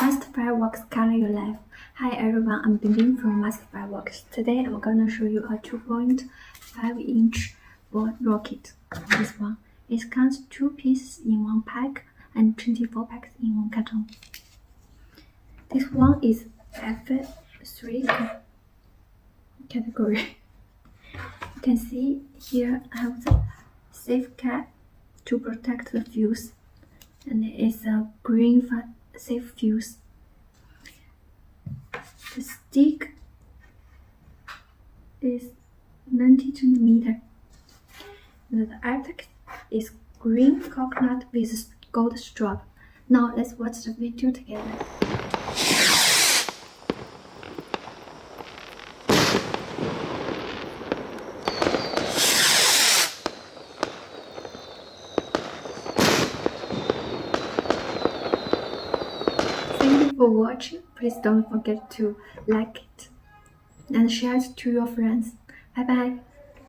Master Fireworks color your life. Hi everyone, I'm Bing from Master Fireworks. Today I'm gonna show you a 2.5-inch board rocket. This one. It comes 2 pieces in one pack and 24 packs in one carton. This one is F3 category. You can see here I have the safe cap to protect the fuse, and it's a green safe fuse. The stick is 90 cm. The apex is green coconut with gold strap. Now let's watch the video together. Thank you for watching. Please don't forget to like it and share it to your friends. Bye bye.